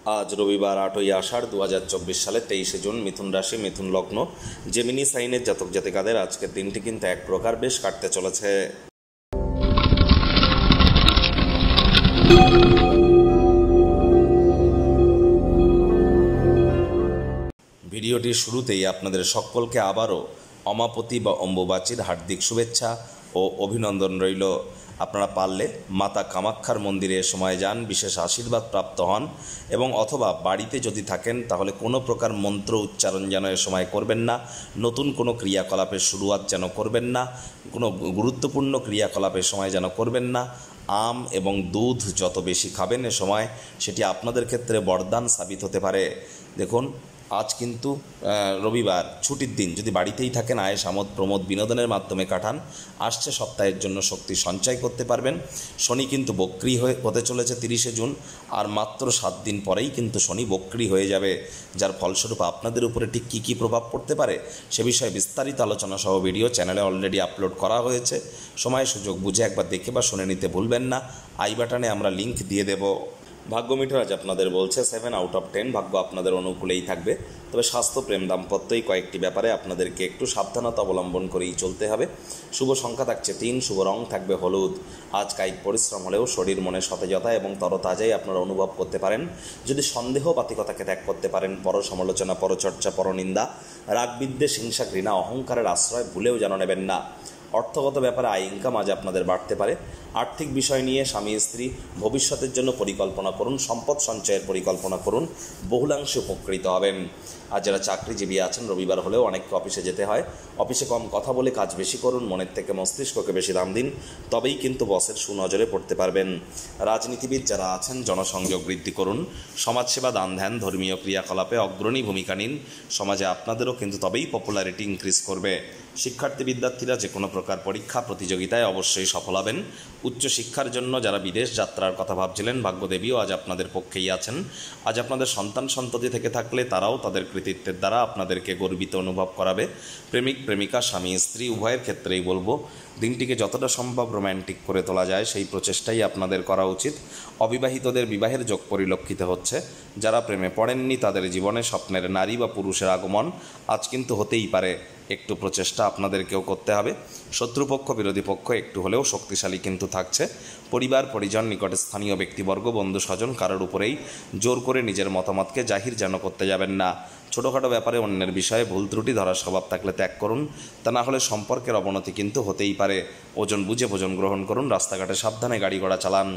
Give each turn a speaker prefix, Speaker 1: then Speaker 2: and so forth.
Speaker 1: আজ রবিবার 8ই আষাঢ় 2024 সালে 23শে জুন। মিথুন রাশি, মিথুন লগ্ন, জেমিনি সাইনের জাতক জাতিকাদের আজকের দিনটি কিন্তু এক প্রকার বেশ কাটতে চলেছে। ভিডিওটির শুরুতেই আপনাদের সকলকে আবারও অমাপতি বা অম্বুবাচীর হার্দিক শুভেচ্ছা ও অভিনন্দন রইল। আপনারা পারলে মাতা কামাখ্যার মন্দিরে সময় যান, বিশেষ আশীর্বাদ প্রাপ্ত হন, এবং অথবা বাড়িতে যদি থাকেন তাহলে কোনো প্রকার মন্ত্র উচ্চারণ যেন এ সময় করবেন না, নতুন কোনো ক্রিয়াকলাপের শুরুয়াত যেন করবেন না, কোনো গুরুত্বপূর্ণ ক্রিয়াকলাপের সময় যেন করবেন না। আম এবং দুধ যত বেশি খাবেন এ সময় সেটি আপনাদের ক্ষেত্রে বরদান সাবিত হতে পারে। দেখুন, আজ কিন্তু রবিবার, ছুটির দিন। যদি বাড়িতেই থাকেন, আয়েশ আমোদ প্রমোদ বিনোদনের মাধ্যমে কাটান। আসছে সপ্তাহের জন্য শক্তি সঞ্চয় করতে পারবেন। শনি কিন্তু বক্রী হতে চলেছে 30শে জুন, আর মাত্র 7 দিন পরেই কিন্তু শনি বক্রী হয়ে যাবে, যার ফলস্বরূপ আপনাদের উপরে ঠিক কী কী প্রভাব পড়তে পারে সে বিষয়ে বিস্তারিত আলোচনা সহ ভিডিও চ্যানেলে অলরেডি আপলোড করা হয়েছে। সময় সুযোগ বুঝে একবার দেখে বা শুনে নিতে ভুলবেন না। আই বাটনে আমরা লিঙ্ক দিয়ে দেব। ভাগ্য মিটার আজ আপনাদের বলছে 7 আউট অফ 10। ভাগ্য আপনাদের অনুকূলেই থাকবে, তবে স্বাস্থ্য, প্রেম, দাম্পত্য এই কয়েকটি ব্যাপারে আপনাদেরকে একটু সাবধানতা অবলম্বন করেই চলতে হবে। শুভ সংখ্যা থাকছে 3, শুভ রং থাকবে হলুদ। আজ কায়িক পরিশ্রম হলেও শরীর মনে সতেজতা এবং তরতাজাই আপনারা অনুভব করতে পারেন। যদি সন্দেহবাতিকতাকে ত্যাগ করতে পারেন, পর সমালোচনা, পরচর্চা, পরনিন্দা, রাগ, বিদ্বেষ, হিংসা, ঘৃণা, অহংকারের আশ্রয় ভুলেও যেন নেবেন না। অর্থগত ব্যাপারে আয় ইনকাম আজ আপনাদের বাড়তে পারে। আর্থিক বিষয় নিয়ে স্বামী স্ত্রী ভবিষ্যতের জন্য পরিকল্পনা করুন, সম্পদ সঞ্চয়ের পরিকল্পনা করুন, বহুলাংশে উপকৃত হবেন। আর যারা চাকরিজীবী আছেন, রবিবার হলেও অনেককে অফিসে যেতে হয়। অফিসে কম কথা বলে কাজ বেশি করুন, মনের থেকে মস্তিষ্ককে বেশি দাম দিন, তবেই কিন্তু বসের সুনজরে পড়তে পারবেন। রাজনীতিবিদ যারা আছেন, জনসংযোগ বৃদ্ধি করুন, সমাজসেবা, দান ধ্যান, ধর্মীয় ক্রিয়াকলাপে অগ্রণী ভূমিকা নিন। সমাজে আপনাদেরও কিন্তু তবেই পপুলারিটি ইনক্রিজ করবে। শিক্ষার্থী বিদ্যার্থীরা যে কোনো প্রকার পরীক্ষা প্রতিযোগিতায় অবশ্যই সফল হবেন। উচ্চশিক্ষার জন্য যারা বিদেশ যাত্রার কথা ভাবছিলেন, ভাগ্যদেবীও আজ আপনাদের পক্ষেই আছেন। আজ আপনাদের সন্তান সন্ততি থেকে থাকলে তারাও তাদের কৃতিত্বের দ্বারা আপনাদেরকে গর্বিত অনুভব করাবে। প্রেমিক প্রেমিকা, স্বামী স্ত্রী উভয়ের ক্ষেত্রেই বলবো, দিনটিকে যতটা সম্ভব রোম্যান্টিক করে তোলা যায় সেই প্রচেষ্টাই আপনাদের করা উচিত। অবিবাহিতদের বিবাহের যোগ পরিলক্ষিত হচ্ছে। যারা প্রেমে পড়েননি তাদের জীবনে স্বপ্নের নারী বা পুরুষের আগমন আজ কিন্তু হতেই পারে। একটু প্রচেষ্টা আপনাদেরকেও করতে হবে। শত্রুপক্ষ, বিরোধী পক্ষ একটু হলেও শক্তিশালী কিন্তু থাকছে। পরিবার, পরিজন, নিকটে স্থানীয় ব্যক্তিবর্গ, বন্ধু স্বজন কারোর উপরেই জোর করে নিজের মতামতকে জাহির যেন করতে যাবেন না। ছোটোখাটো ব্যাপারে অন্যের বিষয়ে ভুল ত্রুটি ধরার স্বভাব থাকলে ত্যাগ করুন, তা না হলে সম্পর্কের অবনতি কিন্তু হতেই পারে। ওজন বুঝে ভোজন গ্রহণ করুন, রাস্তাঘাটে সাবধানে গাড়ি ঘোড়া চালান।